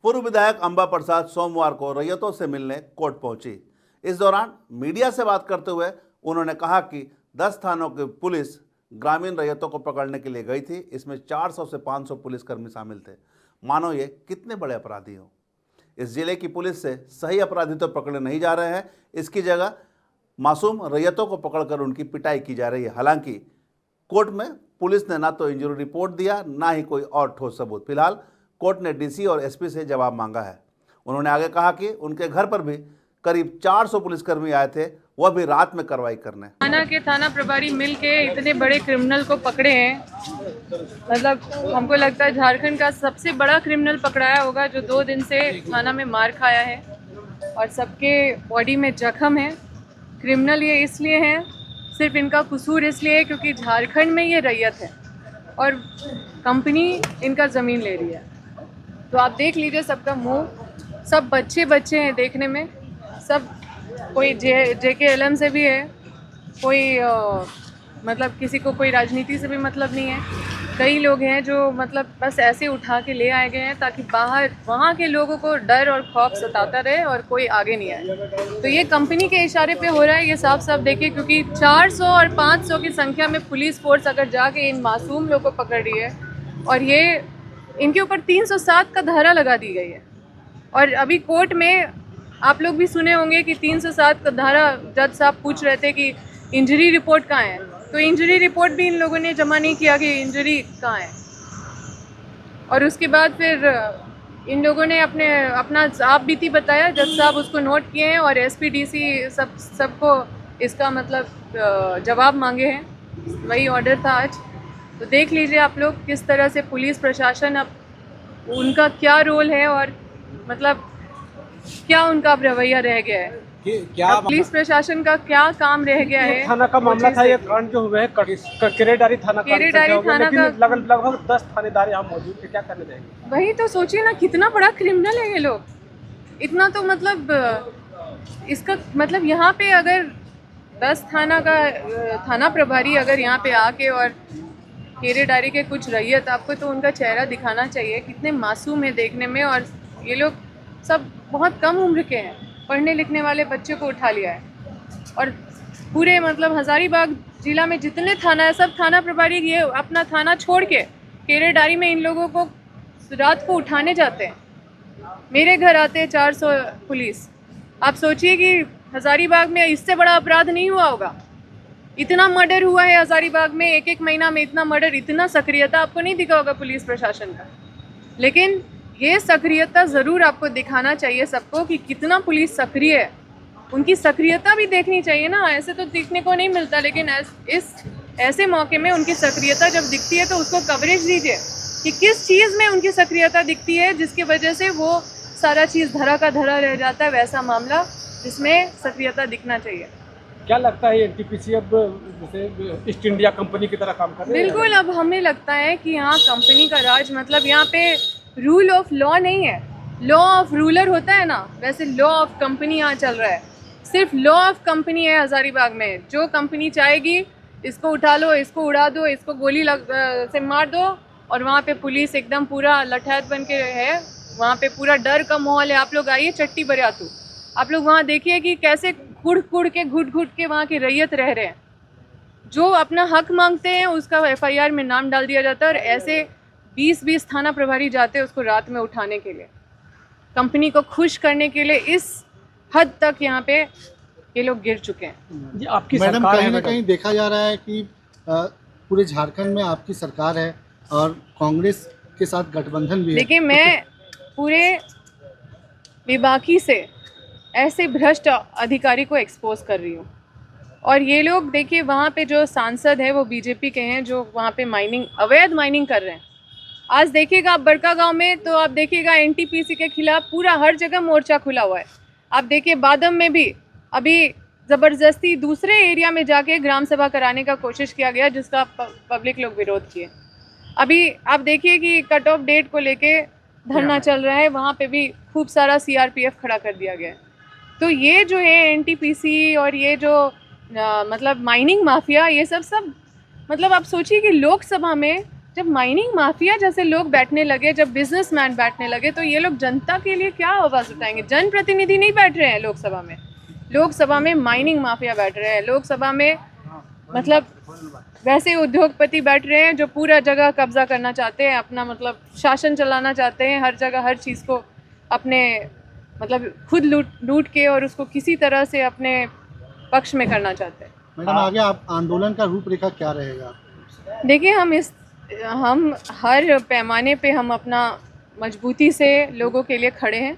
पूर्व विधायक अंबा प्रसाद सोमवार को रैयतों से मिलने कोर्ट पहुंची। इस दौरान मीडिया से बात करते हुए उन्होंने कहा कि 10 थानों की पुलिस ग्रामीण रैयतों को पकड़ने के लिए गई थी। इसमें 400 से 500 पुलिसकर्मी शामिल थे। मानो ये कितने बड़े अपराधी हों। इस जिले की पुलिस से सही अपराधी तो पकड़े नहीं जा रहे हैं, इसकी जगह मासूम रैयतों को पकड़कर उनकी पिटाई की जा रही है। हालांकि कोर्ट में पुलिस ने ना तो इंजरी रिपोर्ट दिया, ना ही कोई और ठोस सबूत। फिलहाल कोर्ट ने डीसी और एसपी से जवाब मांगा है। उन्होंने आगे कहा कि उनके घर पर भी करीब 400 पुलिसकर्मी आए थे, वह भी रात में कार्रवाई करने। थाना के थाना प्रभारी मिलके इतने बड़े क्रिमिनल को पकड़े हैं। मतलब हमको लगता है झारखंड का सबसे बड़ा क्रिमिनल पकड़ाया होगा, जो 2 दिन से थाना में मार खाया है और सबके बॉडी में जख्म है। क्रिमिनल ये इसलिए हैं, सिर्फ इनका कसूर इसलिए है क्योंकि झारखंड में ये रैयत है और कंपनी इनका ज़मीन ले रही है। तो आप देख लीजिए सबका मुंह, सब बच्चे हैं देखने में, सब कोई JKLM से भी है, कोई मतलब किसी को कोई राजनीति से भी मतलब नहीं है। कई लोग हैं जो मतलब बस ऐसे उठा के ले आए गए हैं ताकि बाहर वहाँ के लोगों को डर और खौफ सताता रहे और कोई आगे नहीं आए। तो ये कंपनी के इशारे पे हो रहा है, ये साफ साफ देखिए, क्योंकि 400 और 500 की संख्या में पुलिस फोर्स अगर जाके इन मासूम लोगों को पकड़ रही है और ये इनके ऊपर 307 का धारा लगा दी गई है। और अभी कोर्ट में आप लोग भी सुने होंगे कि 307 का धारा, जज साहब पूछ रहे थे कि इंजरी रिपोर्ट कहाँ है, तो इंजरी रिपोर्ट भी इन लोगों ने जमा नहीं किया कि इंजरी कहाँ है। और उसके बाद फिर इन लोगों ने अपना आप बीती बताया, जज साहब उसको नोट किए हैं और SP DC सबको इसका मतलब जवाब मांगे हैं। वही ऑर्डर था आज। तो देख लीजिए आप लोग किस तरह से पुलिस प्रशासन, अब उनका क्या रोल है और मतलब क्या उनका अब रवैया रह गया है, क्या पुलिस प्रशासन का क्या काम रह गया है। थाना का मामला था, ये कांड जो हुए है केरेडारी थाना का, लगभग 10 थानेदार यहाँ मौजूद थे, क्या करने जाएंगे? वही तो सोचिए ना, कितना बड़ा क्रिमिनल है ये लोग। इतना तो मतलब इसका मतलब यहाँ पे अगर 10 थाना प्रभारी अगर यहाँ पे आके और केरेडारी के कुछ रैयत, आपको तो उनका चेहरा दिखाना चाहिए, कितने मासूम है देखने में। और ये लोग सब बहुत कम उम्र के हैं, पढ़ने लिखने वाले बच्चे को उठा लिया है। और पूरे मतलब हज़ारीबाग जिला में जितने थाना है, सब थाना प्रभारी ये अपना थाना छोड़ के केरेडारी में इन लोगों को रात को उठाने जाते हैं। मेरे घर आते हैं 400 पुलिस। आप सोचिए कि हज़ारीबाग में इससे बड़ा अपराध नहीं हुआ होगा। इतना मर्डर हुआ है हज़ारीबाग में, एक महीना में इतना मर्डर, इतना सक्रियता आपको नहीं दिखा होगा पुलिस प्रशासन का। लेकिन ये सक्रियता ज़रूर आपको दिखाना चाहिए सबको कि कितना पुलिस सक्रिय है। उनकी सक्रियता भी देखनी चाहिए ना, ऐसे तो दिखने को नहीं मिलता। लेकिन ऐसे मौके में उनकी सक्रियता जब दिखती है तो उसको कवरेज दीजिए कि किस चीज़ में उनकी सक्रियता दिखती है जिसकी वजह से वो सारा चीज़ धरा का धरा रह जाता है। वैसा मामला जिसमें सक्रियता दिखना चाहिए। क्या लगता है NTPC अब जैसे ईस्ट इंडिया कंपनी की तरह काम कर रही है? बिल्कुल, अब हमें लगता है कि यहाँ कंपनी का राज, मतलब यहाँ पे रूल ऑफ लॉ नहीं है, लॉ ऑफ रूलर होता है ना, वैसे लॉ ऑफ कंपनी यहाँ चल रहा है। सिर्फ लॉ ऑफ कंपनी है हज़ारीबाग में। जो कंपनी चाहेगी इसको उठा लो, इसको उड़ा दो, इसको गोली से मार दो। और वहाँ पे पुलिस एकदम पूरा लठैत बन के है, वहाँ पे पूरा डर का माहौल है। आप लोग आइए चट्टी बरियातू, आप लोग वहाँ देखिए कि कैसे घुट के वहाँ के रैयत रह रहे हैं। जो अपना हक मांगते हैं उसका FIR में नाम डाल दिया जाता है और ऐसे 20 थाना प्रभारी जाते हैं उसको रात में उठाने के लिए, कंपनी को खुश करने के लिए। इस हद तक यहाँ पे ये लोग गिर चुके हैं। जी, आपकी मैडम, सरकार कहीं ना कहीं देखा जा रहा है कि पूरे झारखंड में आपकी सरकार है और कांग्रेस के साथ गठबंधन भी है। देखिए, मैं पूरे बेबाकी से ऐसे भ्रष्ट अधिकारी को एक्सपोज कर रही हूँ। और ये लोग देखिए, वहाँ पे जो सांसद है वो BJP के हैं, जो वहाँ पे अवैध माइनिंग कर रहे हैं। आज देखिएगा आप बड़का गांव में, तो आप देखिएगा NTPC के खिलाफ पूरा हर जगह मोर्चा खुला हुआ है। आप देखिए बादम में भी अभी ज़बरदस्ती दूसरे एरिया में जाके ग्राम सभा कराने का कोशिश किया गया, जिसका पब्लिक लोग विरोध किए। अभी आप देखिए कि कट ऑफ डेट को लेके धरना चल रहा है, वहाँ पे भी खूब सारा CRPF खड़ा कर दिया गया है। तो ये जो है NTPC और ये जो मतलब माइनिंग माफिया, ये सब मतलब आप सोचिए कि लोकसभा में जब माइनिंग माफिया जैसे लोग बैठने लगे, जब बिजनेसमैन बैठने लगे, तो ये लोग जनता के लिए क्या आवाज़ उठाएंगे? जनप्रतिनिधि नहीं बैठ रहे हैं लोकसभा में, लोकसभा में माइनिंग माफिया बैठ रहे हैं, लोकसभा में मतलब वैसे उद्योगपति बैठ रहे हैं जो पूरा जगह कब्जा करना चाहते हैं, अपना मतलब शासन चलाना चाहते हैं, हर जगह हर चीज़ को अपने मतलब खुद लूट के और उसको किसी तरह से अपने पक्ष में करना चाहते हैं। मैडम, आगे आप आंदोलन का रूपरेखा क्या रहेगा? देखिए, हम हर पैमाने पे हम अपना मजबूती से लोगों के लिए खड़े हैं।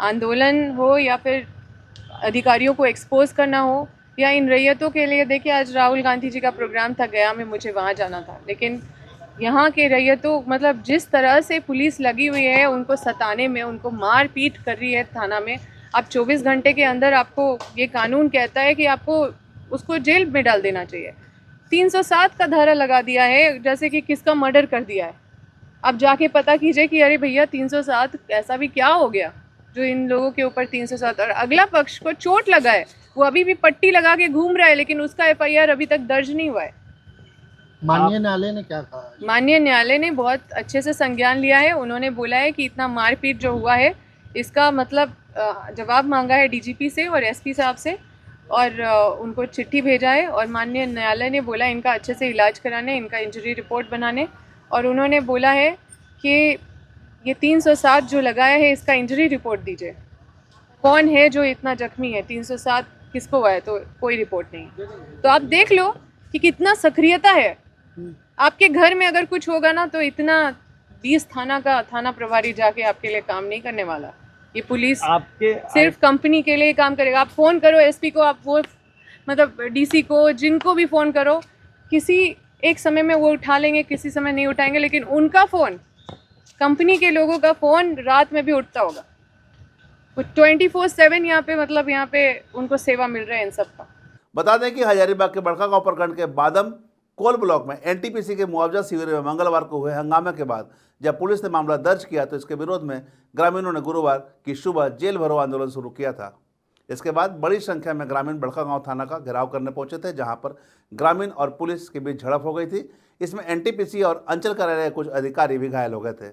आंदोलन हो या फिर अधिकारियों को एक्सपोज करना हो या इन रैयतों के लिए। देखिए, आज राहुल गांधी जी का प्रोग्राम था गया में, मुझे वहाँ जाना था, लेकिन यहाँ के रैयतों मतलब जिस तरह से पुलिस लगी हुई है उनको सताने में, उनको मार पीट कर रही है थाना में। आप 24 घंटे के अंदर, आपको ये कानून कहता है कि आपको उसको जेल में डाल देना चाहिए। 307 का धारा लगा दिया है, जैसे कि किसका मर्डर कर दिया है। अब जाके पता कीजिए कि अरे भैया 307 ऐसा भी क्या हो गया जो इन लोगों के ऊपर 307। और अगला पक्ष को चोट लगा है, वो अभी भी पट्टी लगा के घूम रहा है, लेकिन उसका FIR अभी तक दर्ज नहीं हुआ है। माननीय न्यायालय ने क्या कहा? माननीय न्यायालय ने बहुत अच्छे से संज्ञान लिया है। उन्होंने बोला है कि इतना मारपीट जो हुआ है इसका मतलब जवाब मांगा है DGP से और SP साहब से, और उनको चिट्ठी भेजा है। और माननीय न्यायालय ने बोला इनका अच्छे से इलाज कराने, इनका इंजरी रिपोर्ट बनाने, और उन्होंने बोला है कि ये 307 जो लगाया है इसका इंजरी रिपोर्ट दीजिए। कौन है जो इतना जख्मी है? 307 किसको हुआ है? तो कोई रिपोर्ट नहीं। तो आप देख लो कि कितना सक्रियता है। आपके घर में अगर कुछ होगा ना, तो इतना 20 थाना प्रभारी जाके आपके लिए काम नहीं करने वाला। ये पुलिस आपके सिर्फ कंपनी के लिए काम करेगा। आप फ़ोन करो SP को, आप वो मतलब DC को, जिनको भी फ़ोन करो, किसी एक समय में वो उठा लेंगे, किसी समय नहीं उठाएंगे, लेकिन उनका फ़ोन, कंपनी के लोगों का फ़ोन रात में भी उठता होगा। वो 24/7 यहाँ पे मतलब यहाँ पे उनको सेवा मिल रहा है इन सब का। बता दें कि हजारीबाग के बड़कागांव प्रखंड के बादम कोल ब्लॉक में NTPC के मुआवजा शिविर में मंगलवार को हुए हंगामे के बाद जब पुलिस ने मामला दर्ज किया, तो इसके विरोध में ग्रामीणों ने गुरुवार की सुबह जेल भरो आंदोलन शुरू किया था। इसके बाद बड़ी संख्या में ग्रामीण बड़कागांव थाना का घेराव करने पहुंचे थे, जहां पर ग्रामीण और पुलिस के बीच झड़प हो गई थी। इसमें NTPC और अंचल कार्यालय के कुछ अधिकारी भी घायल हो गए थे।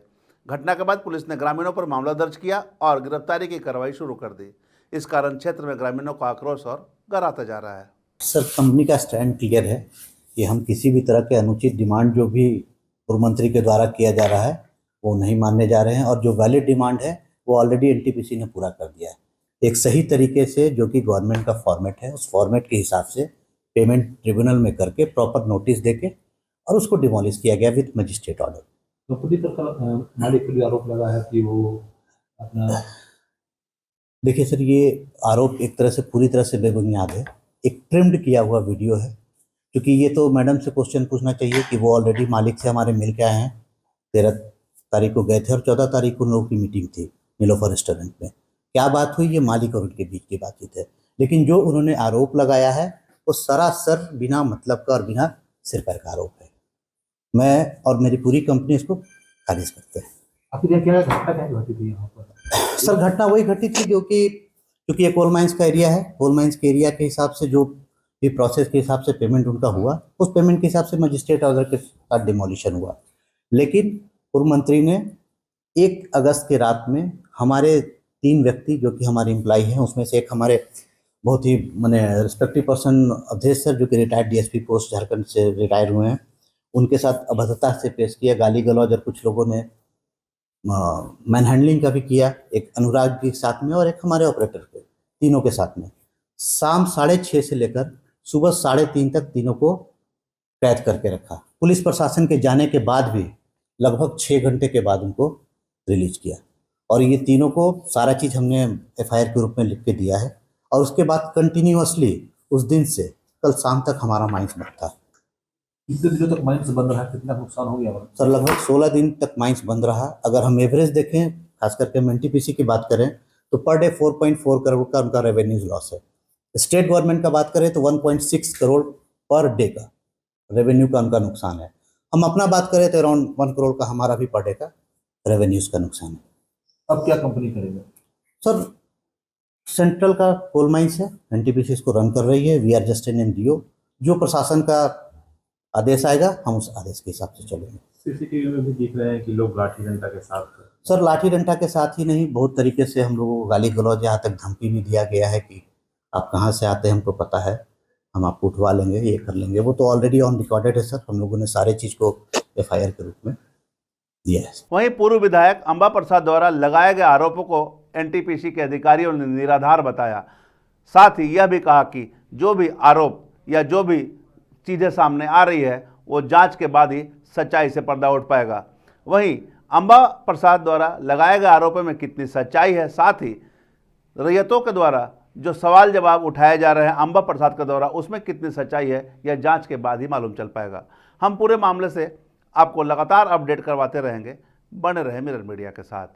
घटना के बाद पुलिस ने ग्रामीणों पर मामला दर्ज किया और गिरफ्तारी की कार्रवाई शुरू कर दी। इस कारण क्षेत्र में ग्रामीणों का आक्रोश और गहराता जा रहा है। सर, कंपनी का स्टैंड क्लियर है कि हम किसी भी तरह के अनुचित डिमांड जो भी पूर्व मंत्री के द्वारा किया जा रहा है वो नहीं मानने जा रहे हैं, और जो वैलिड डिमांड है वो ऑलरेडी NTPC ने पूरा कर दिया है। एक सही तरीके से, जो कि गवर्नमेंट का फॉर्मेट है, उस फॉर्मेट के हिसाब से पेमेंट ट्रिब्यूनल में करके प्रॉपर नोटिस देके और उसको डिमोलिश किया गया विद मजिस्ट्रेट ऑर्डर। तो पूरी तरह मालिक के लिए आरोप लगा है कि वो अपना, देखिए सर, ये आरोप एक तरह से पूरी तरह से बेबुनियाद है। एक ट्रिम्ड किया हुआ वीडियो है, क्योंकि ये तो मैडम से क्वेश्चन पूछना चाहिए कि वो ऑलरेडी मालिक से हमारे मिल के आए हैं। 13 तारीख को गए थे और 14 तारीख को उन लोगों की मीटिंग थी नीलोफर रेस्टोरेंट में। क्या बात हुई, ये मालिक और उनके बीच की बातचीत है। लेकिन जो उन्होंने आरोप लगाया है वो सरासर बिना मतलब का और बिना सिर पैर का आरोप है। मैं और मेरी पूरी कंपनी इसको खारिज करते हैं। आखिर क्या घटना क्या घटी थी यहाँ पर? सर, घटना वही घटी थी जो कि, क्योंकि ये कोल माइंस का एरिया है, कोल माइंस के एरिया के हिसाब से जो भी प्रोसेस के हिसाब से पेमेंट उनका हुआ, उस पेमेंट के हिसाब से मजिस्ट्रेट ऑर्डर के साथ डिमोलिशन हुआ। लेकिन पूर्व मंत्री ने 1 अगस्त के रात में हमारे 3 व्यक्ति जो कि हमारे एम्प्लॉय हैं, उसमें से एक हमारे बहुत ही मैंने रिस्पेक्टिव पर्सन अवधेश सर, जो कि रिटायर्ड DSP पोस्ट झारखंड से रिटायर हुए हैं, उनके साथ अभद्रता से पेश किया, गाली गलौज, और कुछ लोगों ने मैन हैंडलिंग का भी किया, एक अनुराग के साथ में और एक हमारे ऑपरेटर के, तीनों के साथ में। शाम 6:30 से लेकर सुबह 3:30 तक तीनों को कैद करके रखा। पुलिस प्रशासन के जाने के बाद भी लगभग 6 घंटे के बाद उनको रिलीज किया, और ये तीनों को सारा चीज़ हमने FIR के रूप में लिख के दिया है। और उसके बाद कंटिन्यूअसली उस दिन से कल शाम तक हमारा माइंस बंद था। कितने दिनों तक माइंस बंद रहा? कितना नुकसान हो गया? सर, लगभग 16 दिन तक माइंस बंद रहा। अगर हम एवरेज देखें, खास करके हम NTPC की बात करें, तो पर डे 4.4 करोड़ का उनका रेवेन्यूज लॉस है। स्टेट गवर्नमेंट का बात करें तो 1.6 करोड़ पर डे का रेवेन्यू का उनका नुकसान है। हम अपना बात करें तो अराउंड 1 करोड़ का हमारा भी पर डे का रेवेन्यूज का नुकसान है। अब क्या कंपनी करेगा? सर, सेंट्रल का कोल माइंस है, NTPC इसको रन कर रही है। We are just an NGO। जो प्रशासन का आदेश आएगा हम उस आदेश के हिसाब से चलेंगे। सीसीटीवी में भी दिख रहे हैं कि लोग लाठी डंडा के साथ सर लाठी डंडा के साथ ही नहीं, बहुत तरीके से हम लोगों को गाली गलौज, यहाँ तक धमकी भी दिया गया है कि आप कहाँ से आते हैं हमको पता है, हम आपको उठवा लेंगे, ये कर लेंगे। वो तो ऑलरेडी ऑन रिकॉर्डेड है सर, हम लोगों ने सारे चीज़ को एफआईआर के रूप में दिया है। वहीं पूर्व विधायक अंबा प्रसाद द्वारा लगाए गए आरोपों को एनटीपीसी के अधिकारियों ने निराधार बताया। साथ ही यह भी कहा कि जो भी आरोप या जो भी चीज़ें सामने आ रही है वो जांच के बाद ही सच्चाई से पर्दा उठ पाएगा। वहीं अंबा प्रसाद द्वारा लगाए गए आरोपों में कितनी सच्चाई है, साथ ही रैयतों के द्वारा जो सवाल जवाब उठाए जा रहे हैं अंबा प्रसाद के द्वारा, उसमें कितनी सच्चाई है यह जांच के बाद ही मालूम चल पाएगा। हम पूरे मामले से आपको लगातार अपडेट करवाते रहेंगे। बने रहे मिरर मीडिया के साथ।